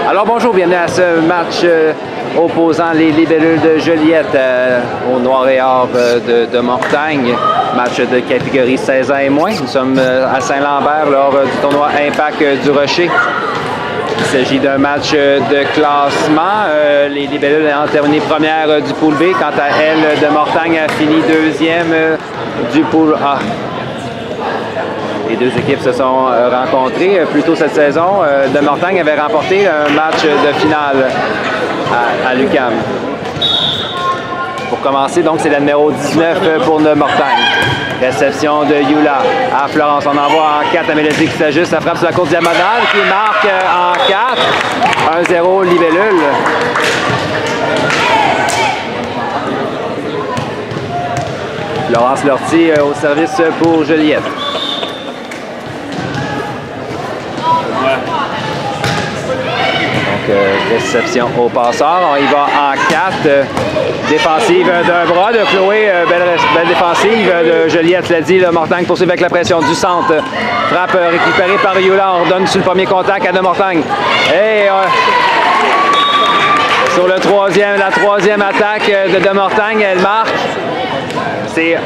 Alors bonjour, bienvenue à ce match opposant les Libellules de Joliette au Noir et Or de Mortagne. Match de catégorie 16 ans et moins. Nous sommes à Saint-Lambert lors du tournoi Impact du Rocher. Il s'agit d'un match de classement. Les Libellules ont terminé première du pool B. Quant à elle, de Mortagne a fini deuxième du pool A. Les deux équipes se sont rencontrées plus tôt cette saison. De Mortagne avait remporté un match de finale à l'UQAM. Pour commencer, donc, c'est la numéro 19 pour de Mortagne. Réception de Yula à Florence. On envoie en 4 à Mélodie qui s'ajuste. Ça frappe sur la courte diagonale qui marque en 4. 1-0 Libellule. Florence Lortie au service pour Joliette. Donc, réception au passeur. On y va en 4. Défensive d'un bras de Chloé. Belle défensive de Joliette, l'a dit. Mortagne poursuit avec la pression du centre. Frappe récupérée par Yula. On redonne sur le premier contact à de Mortagne. Et sur la troisième attaque de Mortagne, elle marque. C'est 1-1.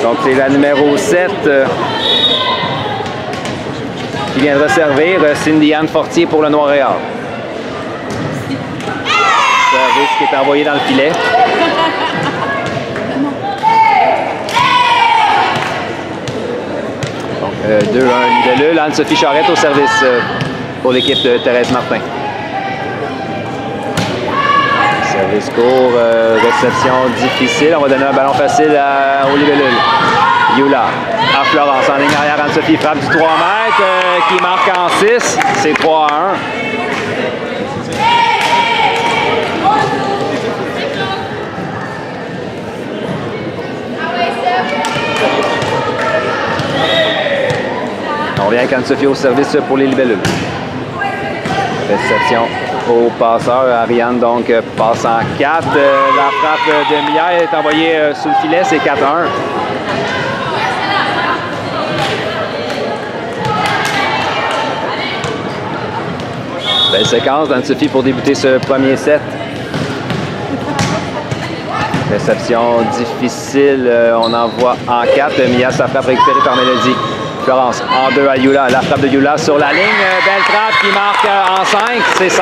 Donc, c'est la numéro 7 qui viendra servir Cindy-Anne Fortier pour le Noir et Or. Service qui est envoyé dans le filet. Donc, 2-1 Libellule. Anne-Sophie Charette au service pour l'équipe de Thérèse Martin. Service court, réception difficile. On va donner un ballon facile aux Libellules. Yula à Florence en ligne arrière. Anne-Sophie frappe du 3 mètres qui marque en 6. C'est 3-1. On vient avec Anne-Sophie au service pour les Libellules. Réception au passeur. Ariane donc passe en 4. La frappe de Mia est envoyée sous le filet. C'est 4-1. Belle séquence d'Anne-Sophie pour débuter ce premier set. Réception difficile. On envoie en 4. Mia, sa frappe récupérée par Mélodie. Florence en 2 à Yula. La frappe de Yula sur la ligne. Belle frappe qui marque en 5. C'est 5-1.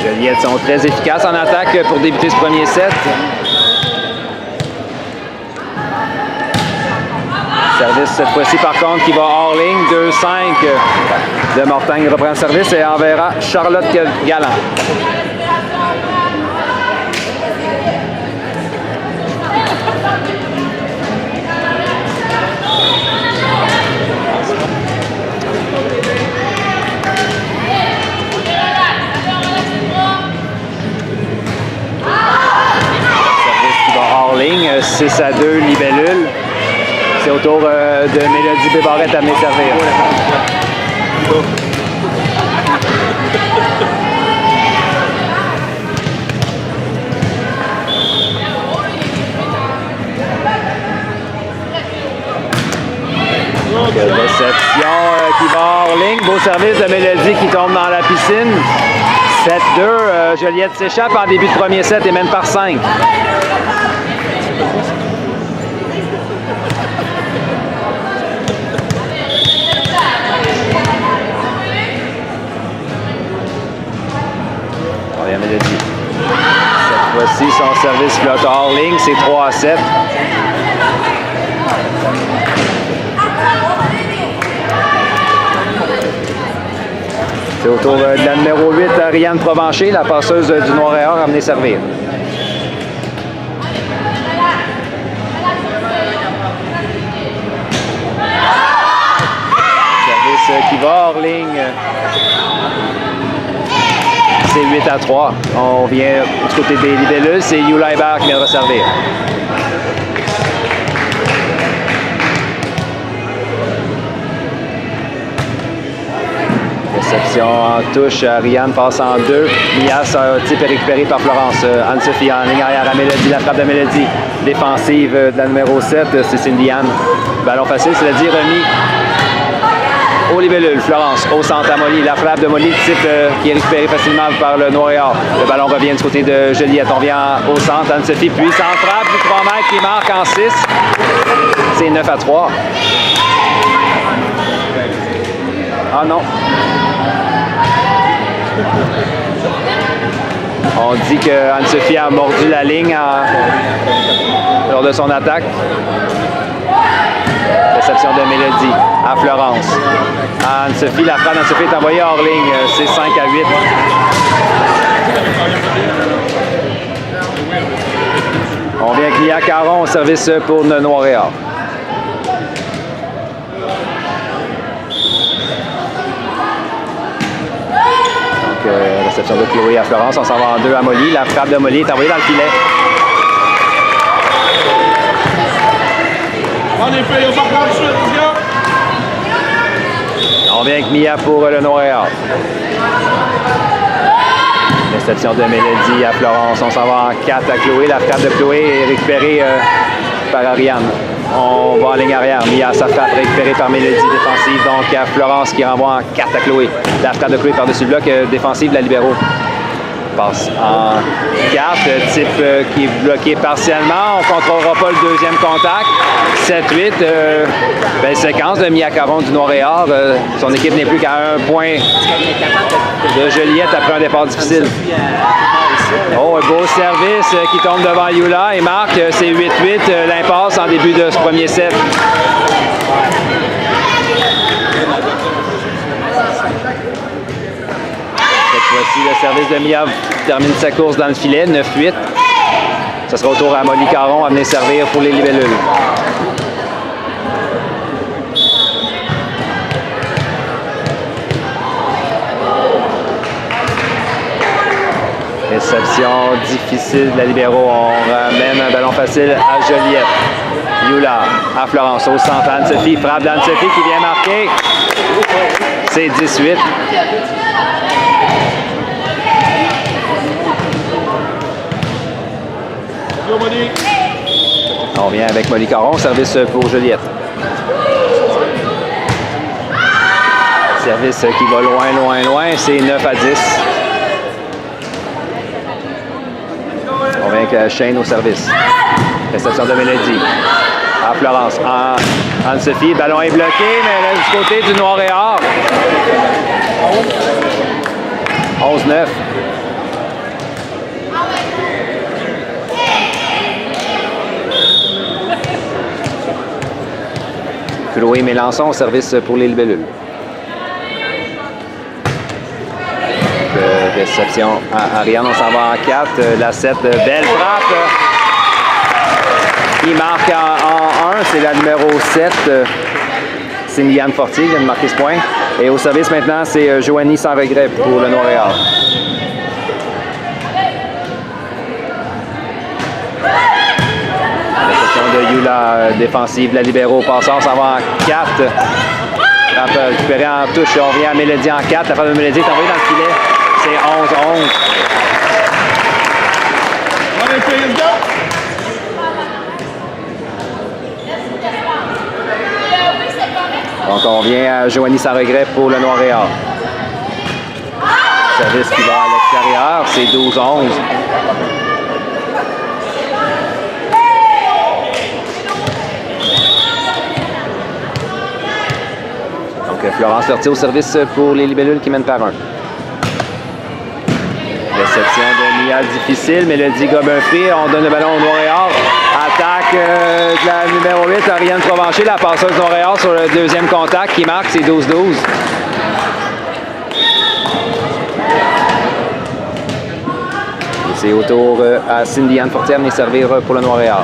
Joliette sont très efficaces en attaque pour débuter ce premier set. Service cette fois-ci par contre qui va hors ligne. 2-5. De Mortagne reprend le service et enverra Charlotte Galland. Service qui va hors ligne. 6-2 Libellule. C'est au tour de Mélodie Bébarrette à venir servir. Réception qui va hors ligne. Beau service de Mélodie qui tombe dans la piscine. 7-2. Joliette s'échappe en début de premier set et mène par 5. Mélodie. Cette fois-ci, son service flotte hors ligne, c'est 3-7. C'est au tour de la numéro 8, Ariane Provencher, la passeuse du Noir et Or, à venir servir. Service qui va hors ligne. C'est 8-3. On vient du côté des Libellules. C'est Yula Hébert qui vient de servir. Réception en touche. Ariane passe en deux. Mias a type récupéré par Florence. Anne-Sophie en ligne arrière à Mélodie. La frappe de Mélodie. Défensive de la numéro 7, c'est Cindy Anne. Ballon facile, cela dit remis aux libellules. Florence au centre à Molly. La frappe de Molly, type qui est récupérée facilement par le Noir et Or. Le ballon revient du côté de Joliette. On vient au centre. Anne-Sophie puissante frappe du 3 mètres qui marque en 6. C'est 9-3. Ah non. On dit que Anne-Sophie a mordu la ligne lors de son attaque. Réception de Mélodie à Florence. Anne-Sophie, la frappe d'Anne-Sophie est envoyée hors ligne. C'est 5-8. On vient avec Mia Caron au service pour le Noir et Or. Réception de Chloé à Florence. On s'en va en deux à Molly. La frappe de Molly est envoyée dans le filet. On vient avec Mia pour le Noir et Or. Réception de Mélodie à Florence. On s'en va en 4 à Chloé. La frappe de Chloé est récupérée par Ariane. On va en ligne arrière. Mia, sa frappe récupérée par Mélodie défensive. Donc à Florence qui renvoie en 4 à Chloé. La frappe de Chloé par-dessus le bloc défensif de la libéraux. Passe en 4. Type qui est bloqué partiellement. On ne contrôlera pas le deuxième contact. 7-8. Belle séquence de Mia Caron du Noir et Or. Son équipe n'est plus qu'à un point de Joliette après un départ difficile. Oh, un beau service qui tombe devant Yula et marque. C'est 8-8, l'impasse en début de ce premier set. Cette fois-ci, le service de Mia termine sa course dans le filet, 9-8. Ce sera au tour à Molly Caron à venir servir pour les libellules. Réception difficile de la libéraux. On ramène un ballon facile à Joliette. Yula à Florence au centre. Anne-Sophie, frappe d'Anne-Sophie qui vient marquer. C'est 18. On vient avec Molly Caron, service pour Joliette. Service qui va loin, c'est 9 à 10. On vient avec Shane au service. Réception de Mélodie. À Florence. Anne-Sophie, ballon est bloqué, mais là, du côté du Noir et Or. 11-9. Chloé Mélençon au service pour les libellules. Réception à Ariane, on s'en va en 4. La 7, belle frappe. Qui marque en 1, c'est la numéro 7. C'est Liane Fortier qui vient de marquer ce point. Et au service maintenant, c'est Joanie sans regret pour le Noir et Or. De Yula, défensive, la libéraux, passant, ça va en 4. Frappe récupérée en touche, on vient à Mélodie en 4. La frappe de Mélodie est envoyée dans le filet. C'est 11-11. Donc on vient à Joanie sans regret pour le Noir et Or. Service qui va à l'extérieur, c'est 12-11. Florence Lortie au service pour les libellules qui mènent par 1. Réception de Mia difficile, Mélodie gobe un fruit. On donne le ballon au Noir et Or. Attaque de la numéro 8, Ariane Provencher, la passeuse Noir et Or sur le deuxième contact qui marque, c'est 12-12. C'est au tour à Cindy Anne Fortier de servir pour le Noir et Or.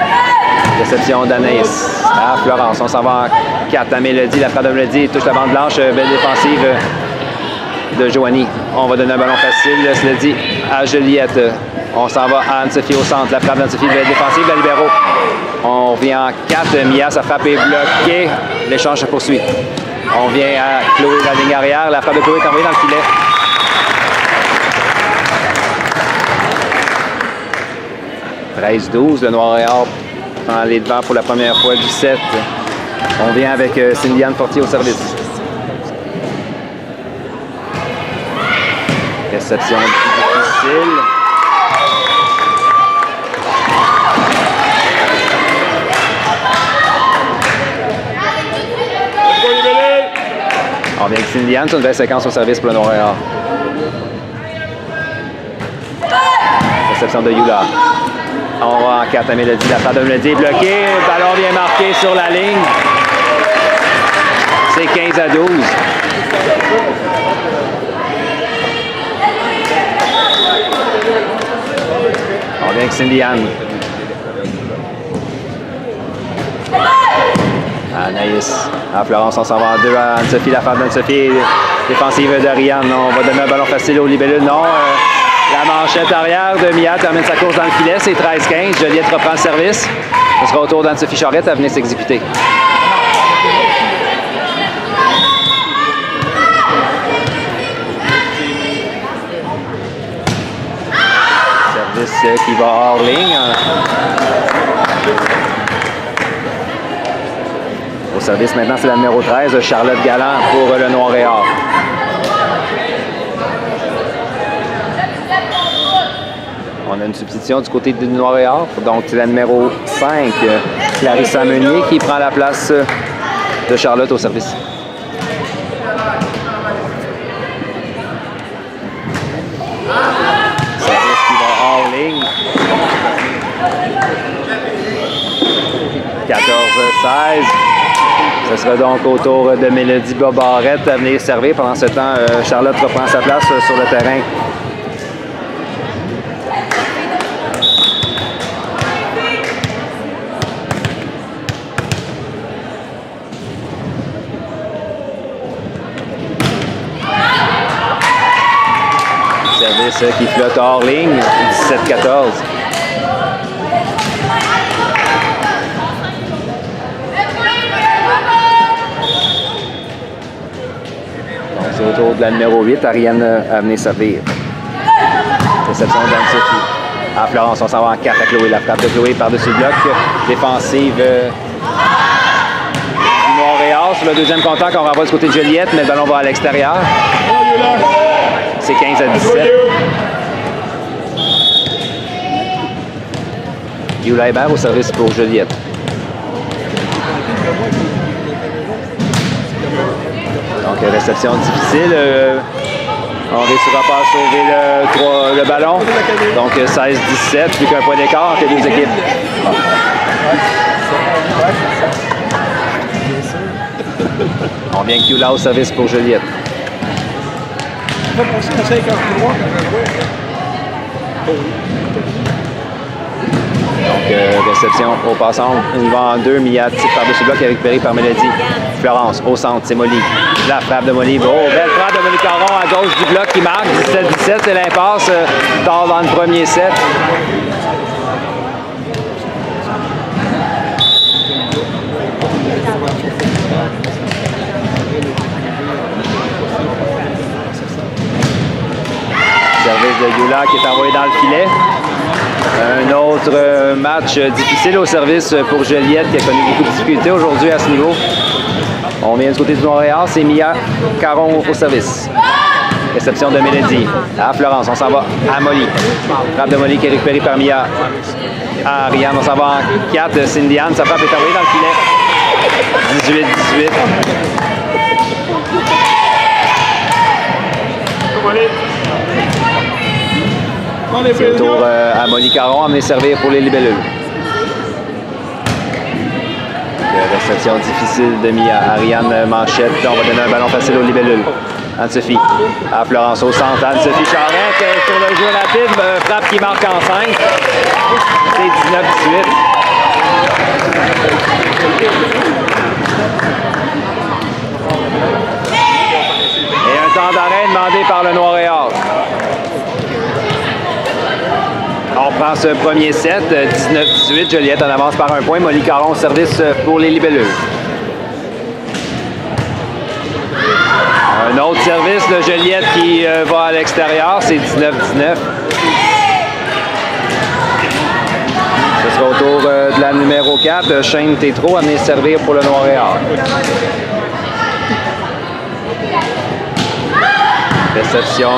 Réception d'Anaïs à Florence. On s'en va en 4 à Mélodie. La frappe de Mélodie touche la bande blanche. Belle défensive de Joanie. On va donner un ballon facile, cela dit, à Joliette. On s'en va à Anne-Sophie au centre. La frappe d'Anne-Sophie, belle défensive de la libéraux. On revient en 4. Mia, sa frappe est bloquée. L'échange se poursuit. On vient à Chloé la ligne arrière. La frappe de Chloé est envoyée dans le filet. « 13-12, le Noir et Or prend les devants pour la première fois du set. On vient avec Cindy-Anne Fortier au service. Réception difficile. On vient avec Cindy-Anne, c'est une belle séquence au service pour le Noir et Or. Réception de Yula. On va en 4 à Mélodie. La frappe de Mélodie est bloquée. Le ballon vient marqué sur la ligne. C'est 15-12. On vient avec Cindy-Anne. Anaïs. À Florence, on s'en va en deux à Anne-Sophie. La frappe d'Anne-Sophie. Défensive d'Ariane. On va donner un ballon facile au libellule. Non. La manchette arrière de Mia termine sa course dans le filet. C'est 13-15. Joliette reprend le service. Ce sera au tour d'Anne-Sophie Charette à venir s'exécuter. Service qui va hors ligne. Au service maintenant, c'est la numéro 13, Charlotte Galland pour le Noir et Or. On a une substitution du côté du Noir et Or. Donc, c'est la numéro 5, Clarissa Meunier, qui prend la place de Charlotte au service. Service qui va hors ligne. 14-16. Ce sera donc au tour de Mélodie Bobarette à venir servir. Pendant ce temps, Charlotte reprend sa place sur le terrain. Service qui flotte hors ligne, 17-14. C'est au tour de la numéro 8, Ariane à venir servir. Réception d'Anne-Sophie. À Florence, on s'en va en 4 à Chloé. La frappe de Chloé par-dessus le bloc. Défensive du Noir et Or. Sur le deuxième contact, on renvoie du côté de Joliette, mais le ballon va à l'extérieur. C'est 15-17. Yula Hébert au service pour Joliette. Donc, réception difficile. On réussira pas à sauver le ballon. Donc, 16-17, plus qu'un point d'écart entre les deux équipes. On vient avec Yula au service pour Joliette. Donc, réception au passant. Il va en deux. Mia tire par-dessus le bloc et récupéré par Mélodie. Florence, au centre, c'est Molly. La frappe de Molly. Oh, belle frappe de Molly Caron à gauche du bloc qui marque. 17-17, c'est l'impasse tard dans le premier set. Service de Yula qui est envoyé dans le filet. Un autre match difficile au service pour Joliette qui a connu beaucoup de difficultés aujourd'hui à ce niveau. On vient du côté du Noir et Or, c'est Mia Caron au service. Réception de Mélodie. À Florence, on s'en va à Molly. Frappe de Molly qui est récupérée par Mia. À Ariane, on s'en va en 4. Cindy-Anne, sa frappe est envoyée dans le filet. 18-18. C'est au tour à Molly Caron à venir servir pour les libellules. Réception difficile de Mia. Ariane Manchette. On va donner un ballon facile aux libellules. Anne-Sophie. À Florence au centre. Anne-Sophie Charette sur le jeu rapide. Frappe qui marque en 5. C'est 19-18. Et un temps d'arrêt demandé par le Noir et Or. On prend ce premier set, 19-18. Joliette en avance par un point. Molly Caron au service pour les libellules. Un autre service de Joliette qui va à l'extérieur, c'est 19-19. Ce sera au tour de la numéro 4, Shane Tétrault, amené servir pour le Noir-et-Or. Réception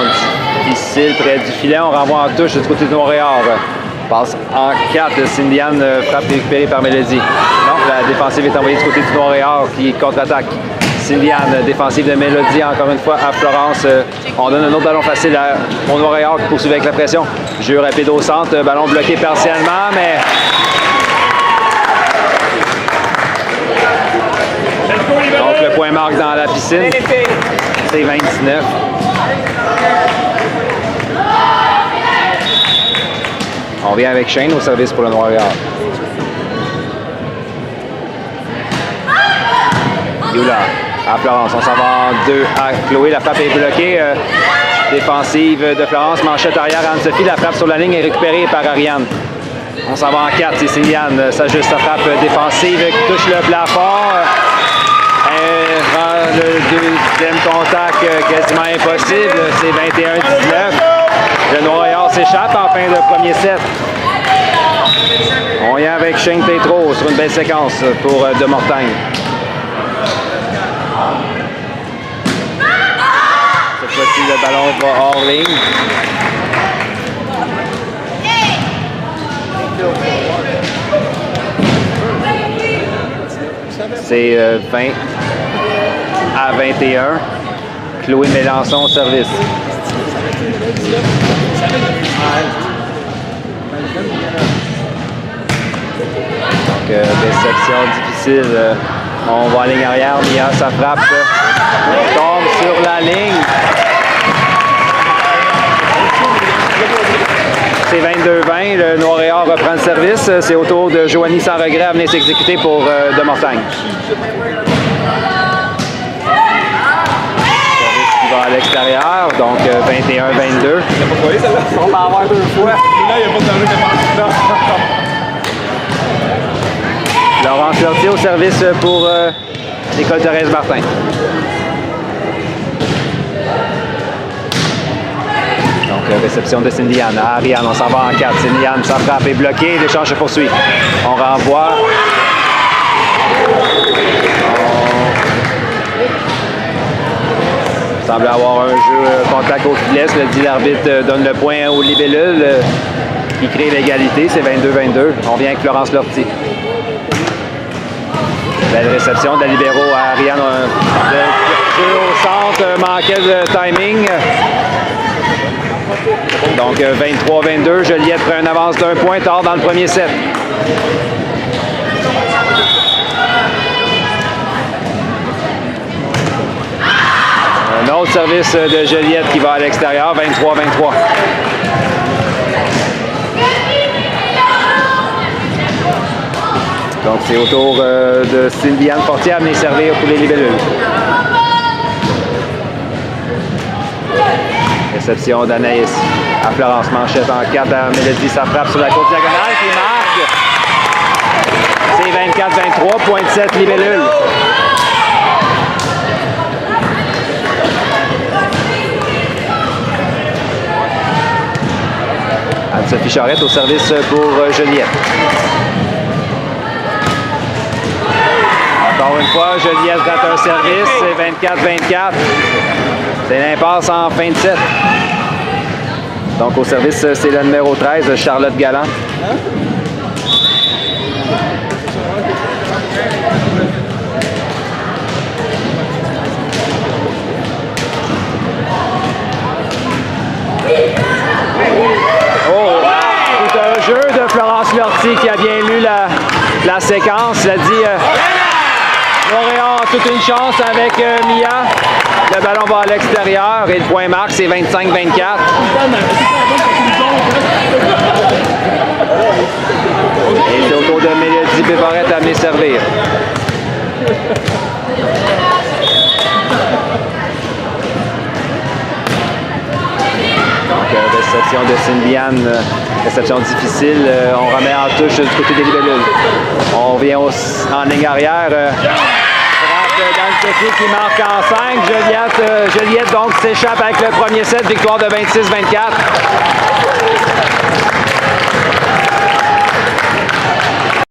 difficile près du filet, on renvoie en touche du côté de Noir-et-Or. Passe en 4, Cindy-Anne frappe récupérée par Mélodie. Non, la défensive est envoyée du côté du Noir-et-Or qui contre-attaque. Cindy-Anne, défensive de Mélodie, encore une fois à Florence. On donne un autre ballon facile au Noir-et-Or qui poursuit avec la pression. Jeu rapide au centre, ballon bloqué partiellement, mais... Donc le point marque dans la piscine. C'est 29. On vient avec Shane au service pour le Noir-et-Or. Youla à Florence. On s'en va en 2 à Chloé. La frappe est bloquée. Défensive de Florence. Manchette arrière. Anne-Sophie. La frappe sur la ligne est récupérée par Ariane. On s'en va en 4. C'est Céliane. S'ajuste sa frappe défensive qui touche le plafond. Elle rend le deuxième contact quasiment impossible. C'est 21-19. Le Noir-et-Or s'échappe en fin de premier set. On y est avec Shane Tétrault sur une belle séquence pour De Mortagne. Cette fois-ci, le ballon va hors ligne. C'est 20 à 21. Chloé Mélençon au service. Donc, réception difficile. On va en ligne arrière. Mia, ça frappe. On tombe sur la ligne. C'est 22-20. Le Noir-et-Or reprend le service. C'est au tour de Joanie sans regret à venir s'exécuter pour De Mortagne. Service qui va à l'extérieur. Donc 21-22. On va avoir 2 fois. Là, il n'y a pas de danger de Laurence Lortier au service pour l'école Thérèse Martin. Donc, réception de Cindy-Anne à Ariane. On s'en va en 4. Cindy-Anne, sa frappe est bloquée. L'échange se poursuit. On renvoie. Il semble avoir un jeu contact au filet. Le dit l'arbitre donne le point au libellule qui crée l'égalité. C'est 22-22. On vient avec Florence Lortier. Belle réception de la libéro à Ariane. Le jeu au centre manquait de timing. Donc 23-22. Joliette prend une avance d'un point tard dans le premier set. Un autre service de Joliette qui va à l'extérieur. 23-23. Donc, c'est au tour de Sylviane Fortier à venir servir pour les libellules. Réception d'Anaïs à Florence. Manchette en 4 à Mélodie. Ça frappe sur la côte diagonale qui marque. C'est 24-23, point de 7 libellules. Anne-Sophie Charette au service pour Joliette. Encore une fois, Joliette rate un service, c'est 24-24. C'est l'impasse en fin de set. Donc au service, c'est le numéro 13, Charlotte Galland. Oh! C'est un jeu de Florence Lortie qui a bien lu la séquence. Elle a dit... Montréal a toute une chance avec Mia. Le ballon va à l'extérieur et le point marque, c'est 25-24. Et c'est au tour de Mélodie Bévarette à venir servir. Donc, réception de Cindy-Anne, réception difficile. On remet en touche du côté des libellules. On vient en ligne arrière. Frappe dans le Sophie qui marque en 5. Joliette donc s'échappe avec le premier set. Victoire de 26-24.